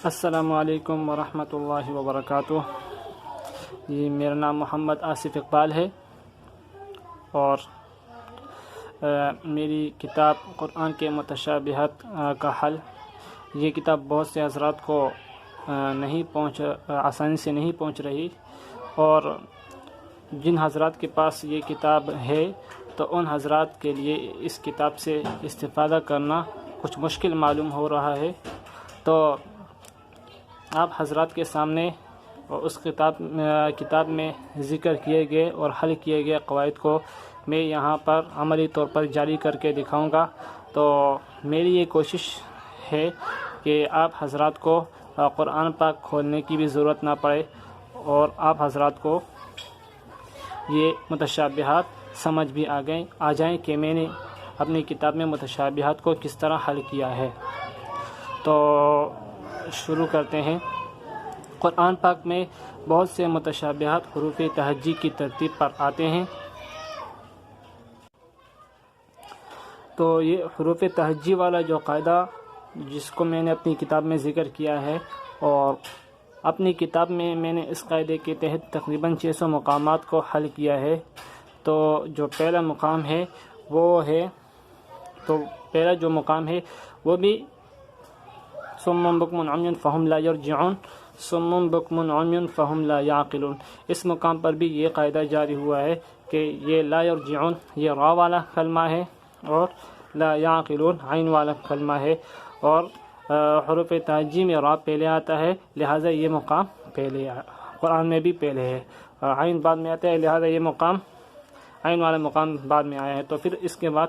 السلام علیکم ورحمۃ اللہ وبرکاتہ۔ یہ میرا نام محمد آصف اقبال ہے اور میری کتاب قرآن کے متشابہات کا حل، یہ کتاب بہت سے حضرات کو آسانی سے نہیں پہنچ رہی، اور جن حضرات کے پاس یہ کتاب ہے تو ان حضرات کے لیے اس کتاب سے استفادہ کرنا کچھ مشکل معلوم ہو رہا ہے۔ تو آپ حضرات کے سامنے اس کتاب میں ذکر کیے گئے اور حل کیے گئے قواعد کو میں یہاں پر عملی طور پر جاری کر کے دکھاؤں گا۔ تو میری یہ کوشش ہے کہ آپ حضرات کو قرآن پاک کھولنے کی بھی ضرورت نہ پڑے اور آپ حضرات کو یہ متشابہات سمجھ بھی آ جائیں کہ میں نے اپنی کتاب میں متشابہات کو کس طرح حل کیا ہے۔ تو شروع کرتے ہیں۔ قرآن پاک میں بہت سے متشابہات حروف تہجی کی ترتیب پر آتے ہیں۔ تو یہ حروف تہجی والا جو قاعدہ جس کو میں نے اپنی کتاب میں ذکر کیا ہے، اور اپنی کتاب میں نے اس قاعدے کے تحت تقریباً 600 مقامات کو حل کیا ہے۔ تو جو پہلا مقام ہے وہ بھی صم بکم عمی فہم لا یرجعون، صم بکم عمی فہم لا یعقلون۔ اس مقام پر بھی یہ قاعدہ جاری ہوا ہے کہ یہ لا یرجعون یہ را والا کلمہ ہے اور لا یعقلون عین والا کلمہ ہے، اور حروف تہجی میں را پہلے آتا ہے، لہٰذا یہ مقام قرآن میں بھی پہلے ہے، اور عین بعد میں آتا ہے، لہٰذا یہ مقام عین والا مقام بعد میں آیا ہے۔ تو پھر اس کے بعد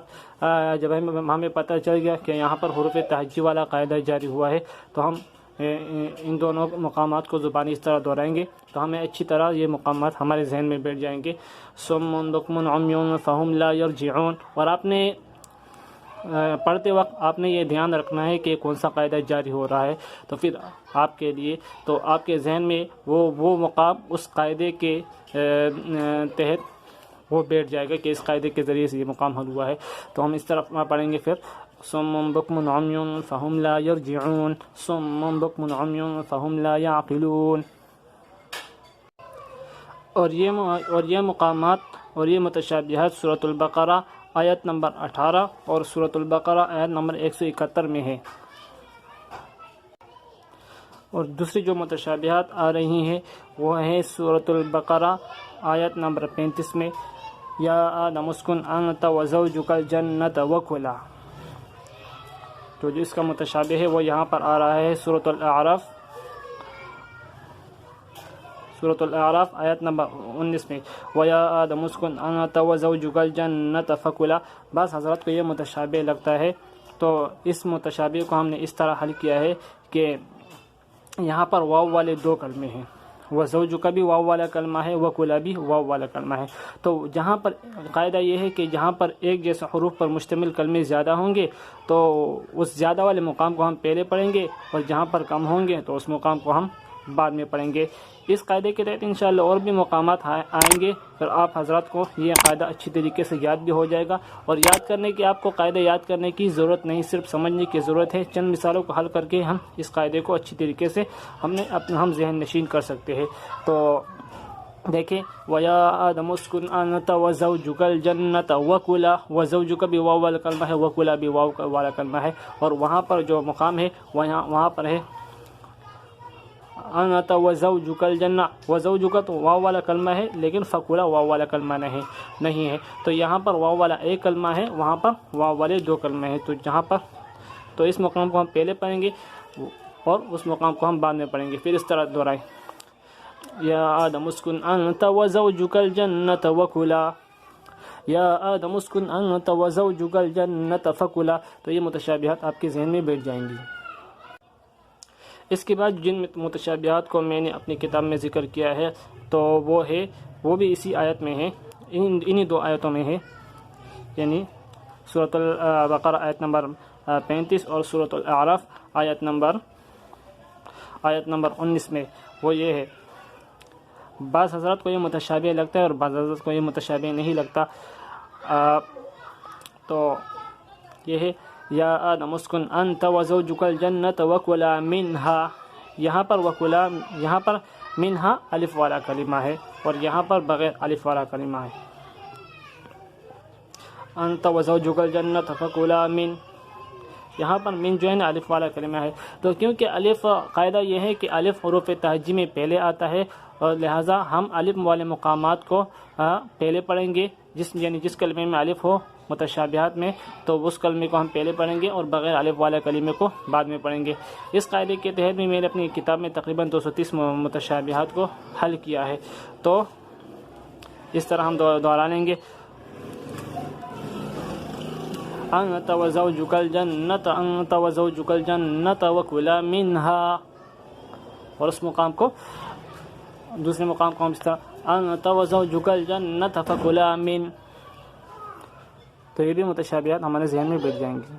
جب ہمیں پتہ چل گیا کہ یہاں پر حروف تہجی والا قاعدہ جاری ہوا ہے، تو ہم ان دونوں مقامات کو زبانی اس طرح دہرائیں گے تو ہمیں اچھی طرح یہ مقامات ہمارے ذہن میں بیٹھ جائیں گے۔ صم بکم عمی فہم لا یرجعون، اور آپ نے پڑھتے وقت آپ نے یہ دھیان رکھنا ہے کہ کون سا قاعدہ جاری ہو رہا ہے، تو پھر آپ کے لیے تو آپ کے ذہن میں وہ مقام اس قاعدے کے تحت وہ بیٹھ جائے گا کہ اس قاعدے کے ذریعے سے یہ مقام حل ہوا ہے۔ تو ہم اس طرح پڑھیں گے پھر صم بکم عمی فہم لا یرجعون، صم بکم عمی فہم لا یعقلون۔ اور یہ مقامات اور یہ متشابہات سورۃ البقرہ آیت نمبر 18 اور سورۃ البقرہ آیت نمبر 171 میں ہے۔ اور دوسری جو متشابہات آ رہی ہیں وہ ہے سورۃ البقرہ آیت نمبر 35 میں، یا آدم اسکن انت وزوجک الجنۃ وکلا۔ تو جو اس کا متشابہ ہے وہ یہاں پر آ رہا ہے سورۃ الاعراف آیت نمبر 19 میں، وَيَا آدَمُ اسْكُنْ أَنْتَ وَزَوْجُكَ الْجَنَّةَ فَكُلَا۔ بعض حضرات کو یہ متشابہ لگتا ہے، تو اس متشابہ کو ہم نے اس طرح حل کیا ہے کہ یہاں پر واو والے دو کلمے ہیں، وَزَوْجُكَ بھی واو والا کلمہ ہے، وَكُلَا بھی واو والا کلمہ ہے۔ تو جہاں پر قاعدہ یہ ہے کہ جہاں پر ایک جیسے حروف پر مشتمل کلمے زیادہ ہوں گے تو اس زیادہ والے مقام کو ہم پہلے پڑھیں گے، اور جہاں پر کم ہوں گے تو اس مقام کو ہم بعد میں پڑھیں گے۔ اس قاعدے کے تحت انشاءاللہ اور بھی مقامات آئیں گے، پھر آپ حضرات کو یہ قاعدہ اچھی طریقے سے یاد بھی ہو جائے گا، اور یاد کرنے کی آپ کو قاعدہ یاد کرنے کی ضرورت نہیں، صرف سمجھنے کی ضرورت ہے۔ چند مثالوں کو حل کر کے ہم اس قاعدے کو اچھی طریقے سے ہم ذہن نشین کر سکتے ہیں۔ تو دیکھیں، وَيَا آدَمُ اسْكُنْ أَنْتَ وَزَوْجُكَ الْجَنَّةَ وَكُلَا، وَزَوْجُكَ بھی واو والا کلمہ ہے، وَكُلَا بھی واو والا کلمہ ہے، اور وہاں پر جو مقام ہے وہاں پر ہے انت وزوجک الجنہ، وزوجک تو واو والا کلمہ ہے لیکن فکولا واو والا کلمہ نہیں ہے، تو یہاں پر واو والا ایک کلمہ ہے، وہاں پر واو والے دو کلمہ ہیں، تو اس مقام کو ہم پہلے پڑھیں گے اور اس مقام کو ہم بعد میں پڑھیں گے، پھر اس طرح دہرائیں، یا آدم اسکن انت وزوجک الجنۃ وکلا، یا آدم اسکن انت وزوجک الجنۃ فکلا۔ تو یہ متشابہات آپ کے ذہن میں بیٹھ جائیں گی۔ اس کے بعد جن متشابہات کو میں نے اپنی کتاب میں ذکر کیا ہے تو وہ بھی اسی آیت میں ہے، انہی دو آیتوں میں ہے، یعنی سورۃ البقرہ آیت نمبر 35 اور سورۃ الاعراف آیت نمبر 19 میں۔ وہ یہ ہے، بعض حضرات کو یہ متشابہ لگتا ہے اور بعض حضرات کو یہ متشابہ نہیں لگتا، تو یہ ہے، یا آدم اسکن انت وزوجک الجنۃ وکلا منہا، یہاں پر وکلا، یہاں پر منہا الف والا کلمہ ہے اور یہاں پر بغیر الف والا کلمہ ہے. انت وزوجک الجنۃ فکلا من، یہاں پر من جو ہے نا الف والا کلمہ ہے. تو کیونکہ الف، قاعدہ یہ ہے کہ الف حروف تہجی میں پہلے آتا ہے اور لہٰذا ہم الف والے مقامات کو پہلے پڑھیں گے، یعنی جس کلمے میں الف ہو متشابہات میں تو اس کلمے کو ہم پہلے پڑھیں گے اور بغیر الف والے کلمے کو بعد میں پڑھیں گے. اس قاعدے کے تحت میں نے اپنی کتاب میں تقریباً 230 متشابہات کو حل کیا ہے. تو اس طرح ہم دوہرا لیں گے. انت وزوجک الجنۃ، انت وزوجک الجنۃ وکلا منہا، اور اس مقام کو، دوسرے مقام کو ہم اس طرح انت وزوجک الجنۃ فکلا من. تو یہ بھی متشابہات ہمارے ذہن میں بیٹھ جائیں گے.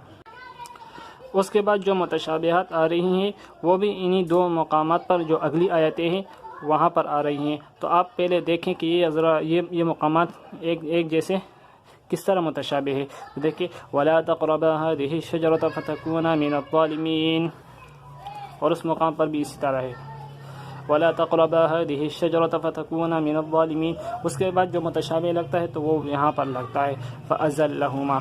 اس کے بعد جو متشابہات آ رہی ہیں وہ بھی انہی دو مقامات پر جو اگلی آیتیں ہیں وہاں پر آ رہی ہیں. تو آپ پہلے دیکھیں کہ یہ مقامات ایک جیسے کس طرح متشابہ ہے. دیکھیں وَلَا تَقْرَبَا هَٰذِهِ الشَّجَرَةَ فَتَكُونَا مِنَ الظَّالِمِينَ، اور اس مقام پر بھی اسی طرح ہے وَلَا تَقْرَبَا هَٰذِهِ الشَّجَرَةَ فَتَكُونَا مِنَ الظَّالِمِينَ. اس کے بعد جو متشابہ لگتا ہے تو وہ یہاں پر لگتا ہے فَأَزَلَّهُمَا،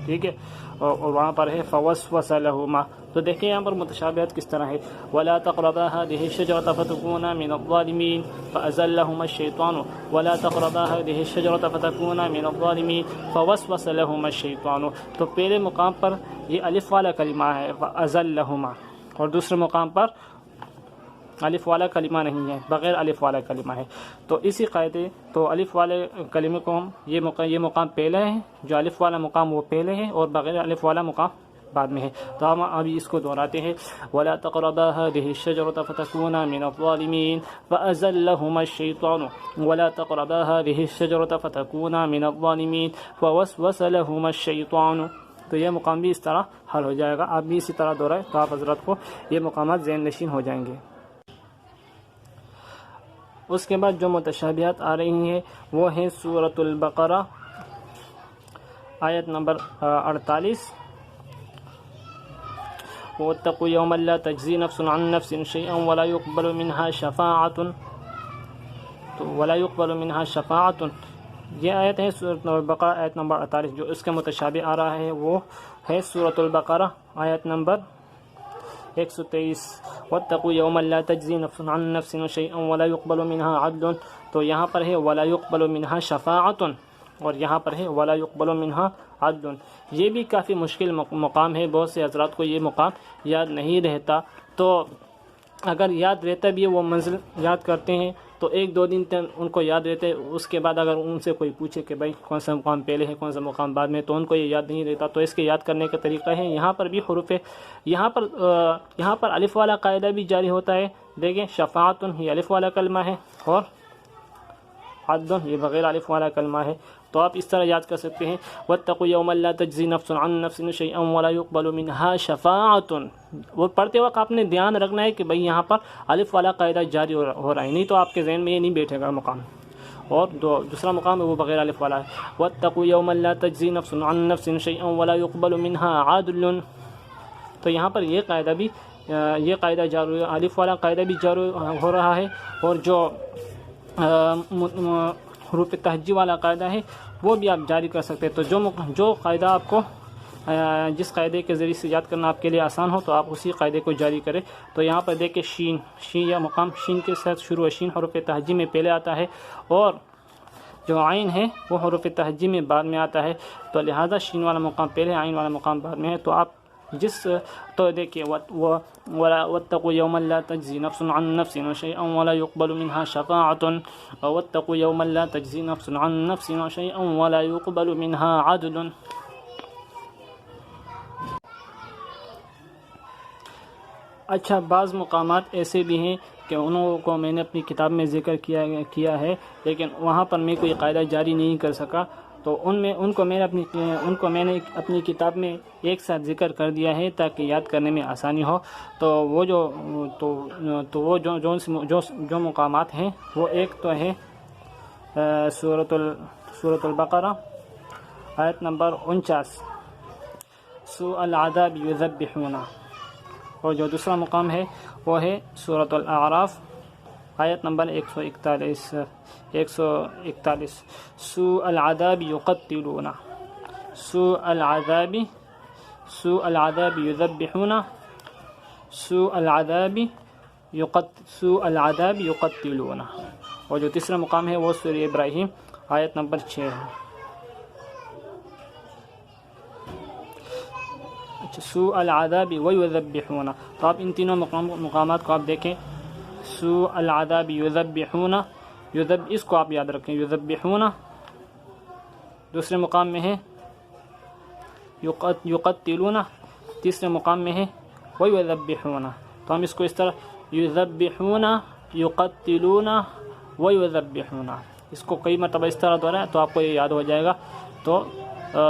ٹھیک ہے، اور وہاں پر ہے فَوَسْوَسَ لَهُمَا. تو دیکھیں یہاں پر متشابہات کس طرح ہے. وَلَا تَقْرَبَا هَٰذِهِ الشَّجَرَةَ فَتَكُونَا مِنَ الظَّالِمِينَ فَأَزَلَّهُمَا الشَّيْطَانُ وَلَا تَقْرَبَا هَٰذِهِ الشَّجَرَةَ فَتَكُونَا مِنَ الظَّالِمِينَ فَوَسْوَسَ لَهُمَا الشَّيْطَانُ. تو پہلے مقام پر یہ الف والا کلمہ ہے فَأَزَلَّهُمَا، اور دوسرے مقام پر الف والا کلمہ نہیں ہے، بغیر الف والا کلمہ ہے. تو اسی قاعدے، تو الف والے کلمے کو ہم یہ مقام پہلے ہے، جو الف والا مقام وہ پہلے ہے اور بغیر الف والا مقام بعد میں ہے. تو ہم ابھی اس کو دہراتے ہیں. وَلَا تَقْرَبَا هَٰذِهِ الشَّجَرَةَ فَتَكُونَا مِنَ الظَّالِمِينَ فَأَزَلَّهُمَا الشَّيْطَانُ وَلَا تَقْرَبَا هَٰذِهِ الشَّجَرَةَ فَتَكُونَا مِنَ الظَّالِمِينَ فَوَسْوَسَ لَهُمَا الشَّيْطَانُ. تو یہ مقام بھی اس طرح حل ہو جائے گا. آپ بھی اسی طرح دہرائیں تو آپ حضرات کو یہ مقامات ذہن نشین ہو جائیں گے. اس کے بعد جو متشابہات آ رہی ہیں وہ ہیں سورۃ البقرہ آیت نمبر 48. وَاتَّقُوا يَوْمًا لَا تَجْزِي نَفْسٌ عَن نَفْسٍ شَيْئًا وَلَا يُقْبَلُ مِنْهَا شَفَاعَةٌ. یہ آیت ہے سورۃ البقرہ آیت نمبر 48. جو اس کا متشابہ آ رہا ہے وہ ہے سورۃ البقرہ آیت نمبر 123. وَاتَّقُوا يَوْمًا لَا تَجْزِي نَفْسٌ عَن نَفْسٍ شَيْئًا وَلَا يُقْبَلُ مِنْهَا عَدْلٌ. تو یہاں پر ہے وَلَا يُقْبَلُ مِنْهَا شَفَاعَةٌ اور یہاں پر ہے وَلَا يُقْبَلُ مِنْهَا عَدْلٌ. یہ بھی کافی مشکل مقام ہے. بہت سے حضرات کو یہ مقام یاد نہیں رہتا. تو اگر یاد رہتا بھی ہے، وہ منزل یاد کرتے ہیں تو ایک دو دن تک ان کو یاد رہتے. اس کے بعد اگر ان سے کوئی پوچھے کہ بھائی کون سا مقام پہلے ہے کون سا مقام بعد میں، تو ان کو یہ یاد نہیں رہتا. تو اس کے یاد کرنے کا طریقہ ہے یہاں پر بھی حروف ہے. یہاں پر الف والا قاعدہ بھی جاری ہوتا ہے. دیکھیں شفاعتن یہ الف والا کلمہ ہے اور عدل یہ بغیر الف والا کلمہ ہے. تو آپ اس طرح یاد کر سکتے ہیں. وَاتَّقُوا يَوْمًا لَا تَجْزِي نَفْسٌ عَن نَفْسٍ شَيْئًا وَلَا يُقْبَلُ مِنْهَا شَفَاعَةٌ. وہ پڑھتے وقت آپ نے دھیان رکھنا ہے کہ بھئی یہاں پر الف والا قاعدہ جاری ہو رہا ہے، نہیں تو آپ کے ذہن میں یہ نہیں بیٹھے گا مقام. اور دوسرا مقام ہے وہ بغیر الف والا ہے. وَاتَّقُوا يَوْمًا لَا تَجْزِي نَفْسٌ عَن نَفْسٍ شَيْئًا وَلَا يُقْبَلُ مِنْهَا عَدْلٌ. تو یہاں پر یہ قاعدہ جاری، الف والا قاعدہ بھی جاری ہو رہا ہے اور جو حروف تہجی والا قاعدہ ہے وہ بھی آپ جاری کر سکتے ہیں. تو جو قاعدہ آپ کو جس قاعدے کے ذریعے سے یاد کرنا آپ کے لیے آسان ہو تو آپ اسی قاعدے کو جاری کریں. تو یہاں پر دیکھیں شین یا مقام شین کے ساتھ شروع ہے. شین حروف تہجی میں پہلے آتا ہے اور جو عین ہے وہ حروف تہجی میں بعد میں آتا ہے. تو لہذا شین والا مقام پہلے، عین والا مقام بعد میں ہے. تو آپ تو دیکھیے وَاتَّقُوا يَوْمًا لَا تَجْزِي نَفْسٌ عَن نَفْسٍ شَيْئًا وَلَا يُقْبَلُ مِنْهَا شَفَاعَةٌ وَاتَّقُوا يَوْمًا لَا تَجْزِي نَفْسٌ عَن نَفْسٍ شَيْئًا وَلَا يُقْبَلُ مِنْهَا عَدْلٌ. اچھا، بعض مقامات ایسے بھی ہیں کہ انہوں کو میں نے اپنی کتاب میں ذکر کیا ہے لیکن وہاں پر میں کوئی قاعدہ جاری نہیں کر سکا. تو ان کو میں نے اپنی کتاب میں ایک ساتھ ذکر کر دیا ہے تاکہ یاد کرنے میں آسانی ہو. تو وہ جو مقامات ہیں وہ ایک تو ہے سورۃ البقرہ آیت نمبر 49. سوء العذاب یذبحون. اور جو دوسرا مقام ہے وہ ہے سورۃ الاعراف آیت نمبر 141 سوء العذاب یقتلون سوء العذاب یذبحون سوء العذاب یقتلون. اور جو تیسرا مقام ہے وہ سورہ ابراہیم آیت نمبر 6 ہے. سوء العذاب ویذبحون. تو آپ ان تینوں مقامات کو آپ دیکھیں. سوء العذاب یذبحون، اس کو آپ یاد رکھیں، یذبحون. دوسرے مقام میں ہے یقتلون، تیسرے مقام میں ہے ویذبحون. تو ہم اس کو اس طرح یذبحون یقتلون ویذبحون، اس کو کئی مرتبہ اس طرح دہرایا تو آپ کو یہ یاد ہو جائے گا. تو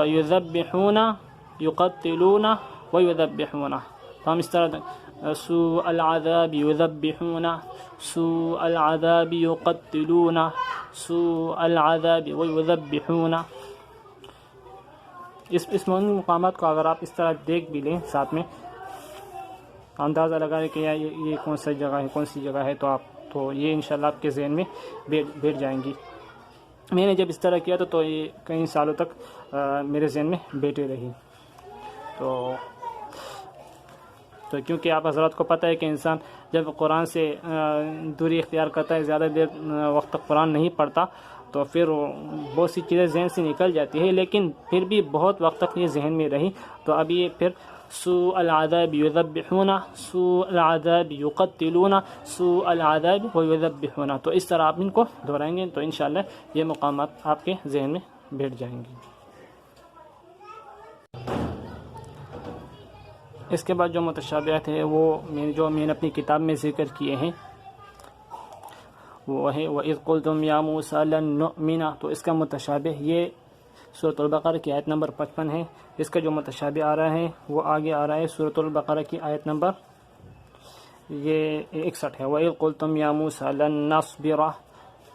یذبحون یقتلون ویذبحون. تو ہم اس طرح سوء العذاب یذبحون سوء العذاب یقتلون سوء العذاب ویذبحون. اس مقامات کو اگر آپ اس طرح دیکھ بھی لیں ساتھ میں، اندازہ لگا لیں کہ یہ کون سی جگہ ہے تو یہ انشاءاللہ آپ کے ذہن میں بیٹھ جائیں گی. میں نے جب اس طرح کیا تو یہ کئی سالوں تک میرے ذہن میں بیٹھے رہی. تو کیونکہ آپ حضرات کو پتہ ہے کہ انسان جب قرآن سے دوری اختیار کرتا ہے، زیادہ دیر وقت تک قرآن نہیں پڑھتا، تو پھر بہت سی چیزیں ذہن سے نکل جاتی ہے، لیکن پھر بھی بہت وقت تک یہ ذہن میں رہی. تو اب یہ پھر سوء العذاب یذبحون سوء العذاب یقتلون سوء العذاب ویذبحون. تو اس طرح آپ ان کو دہرائیں گے تو انشاءاللہ یہ مقامات آپ کے ذہن میں بیٹھ جائیں گے. اس کے بعد جو متشابہات ہے وہ میں نے اپنی کتاب میں ذکر کیے ہیں، وہ ہے وَإِذْ قُلْتُمْ يَا مُوسَىٰ لَن نُؤْمِنَ. تو اس کا متشابہ یہ سورۃ البقرہ کی آیت نمبر 55 ہے. اس کا جو متشابہ آ رہا ہے وہ آگے آ رہا ہے سورۃ البقرہ کی آیت نمبر یہ 61 ہے. وَإِذْ قُلْتُمْ يَا مُوسَىٰ لَن نَصْبِرَ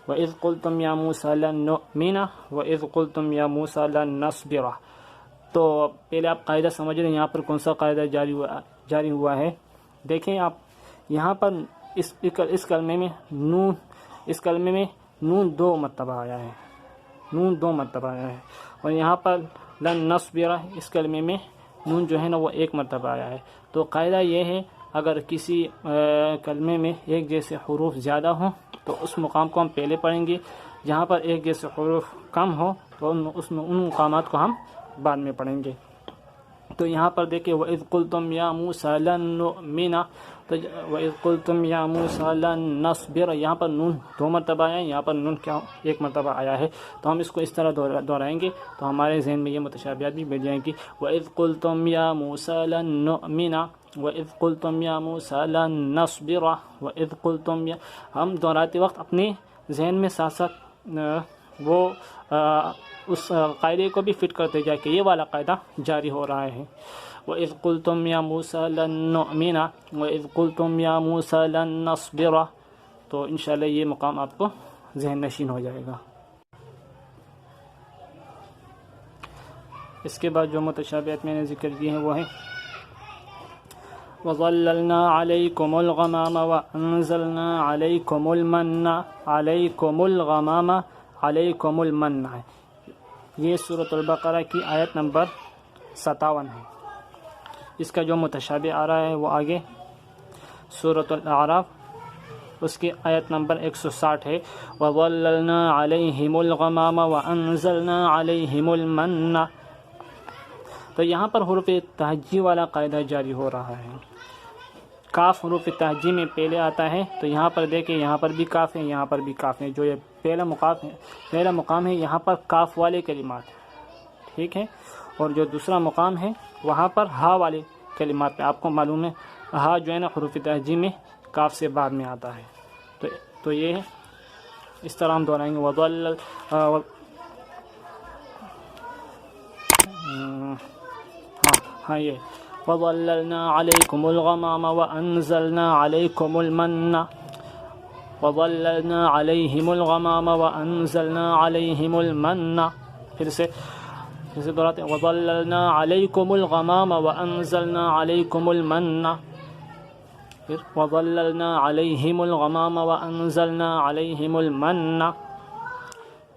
وَإِذْ قُلْتُمْ يَا مُوسَىٰ لَن نُؤْمِنَ وَإِذْ قُلْتُمْ يَا مُوسَىٰ لَن نَصْبِرَ. تو پہلے آپ قاعدہ سمجھ رہے ہیں یہاں پر کون سا قاعدہ جاری ہوا ہے. دیکھیں آپ یہاں پر اس کلمے میں نون 2 مرتبہ آیا ہے، اور یہاں پر لن نصبر اس کلمے میں نون جو ہے نا وہ 1 مرتبہ آیا ہے. تو قاعدہ یہ ہے اگر کسی کلمے میں ایک جیسے حروف زیادہ ہوں تو اس مقام کو ہم پہلے پڑھیں گے، جہاں پر ایک جیسے حروف کم ہو تو ان مقامات کو ہم بعد میں پڑھیں گے. تو یہاں پر دیکھیں وَإِذْ قُلْتُمْ يَا مُوسَىٰ لَن نُؤْمِنَ، تو وَإِذْ قُلْتُمْ يَا مُوسَىٰ لَن نَصْبِرَ، یہاں پر نون 2 مرتبہ آیا ہے، یہاں پر نون 1 مرتبہ آیا ہے. تو ہم اس کو اس طرح دہرائیں گے تو ہمارے ذہن میں یہ متشابہات بھی بیٹھ جائیں گی. وَإِذْ قُلْتُمْ يَا مُوسَىٰ لَن نُؤْمِنَ وَإِذْ قُلْتُمْ يَا مُوسَىٰ لَن نَصْبِرَ وَإِذْ قُلْتُمْ ہم دہراتے وقت اپنے ذہن میں ساتھ ساتھ وہ اس قاعدے کو بھی فٹ کرتے جائے کہ یہ والا قاعدہ جاری ہو رہا ہے. وَإِذْ قُلْتُمْ يَا مُوسَىٰ لَن نُؤْمِنَ وَإِذْ قُلْتُمْ يَا مُوسَىٰ لَن نَصْبِرَ. تو انشاءاللہ یہ مقام آپ کو ذہن نشین ہو جائے گا. اس کے بعد جو متشابہات میں نے ذکر کیے ہیں وہ ہیں وَظَلَّلْنَا عَلَيْكُمُ الْغَمَامَ وَأَنزَلْنَا عَلَيْكُمُ الْمَنَّ عَلَيْكُمُ الْغَمَامَ عَلَيْكُمُ الْمَنَّ ہے. یہ سورۃ البقرہ کی آیت نمبر 57 ہے. اس کا جو متشابہ آ رہا ہے وہ آگے سورۃ الاعراف اس کی آیت نمبر 160 ہے وَظَلَّلْنَا عَلَيْهِمُ الْغَمَامَ وَأَنزَلْنَا عَلَيْهِمُ الْمَنَّ. تو یہاں پر حروف تہجی والا قاعدہ جاری ہو رہا ہے. کاف حروف تہجی میں پہلے آتا ہے، تو یہاں پر دیکھیں یہاں پر بھی کاف ہے، یہاں پر بھی کاف ہے. جو یہ پہلا مقام ہے یہاں پر کاف والے کلمات، ٹھیک ہے. اور جو دوسرا مقام ہے وہاں پر ہا والے کلمات پہ. آپ کو معلوم ہے ہا جو ہے نا حروف تہجی میں کاف سے بعد میں آتا ہے. تو یہ اس طرح ہم دہرائیں گے یہ وَظَلَّلْنَا عَلَيْكُمُ الْغَمَامَ وَأَنزَلْنَا عَلَيْكُمُ الْمَنَّ وَظَلَّلْنَا عَلَيْهِمُ الْغَمَامَ وَأَنزَلْنَا عَلَيْهِمُ الْمَنَّ. پھر سے دہراتے ہیں وَظَلَّلْنَا عَلَيْكُمُ الْغَمَامَ وَأَنزَلْنَا عَلَيْكُمُ الْمَنَّ پھر وَظَلَّلْنَا عَلَيْهِمُ الْغَمَامَ وَأَنزَلْنَا عَلَيْهِمُ الْمَنَّ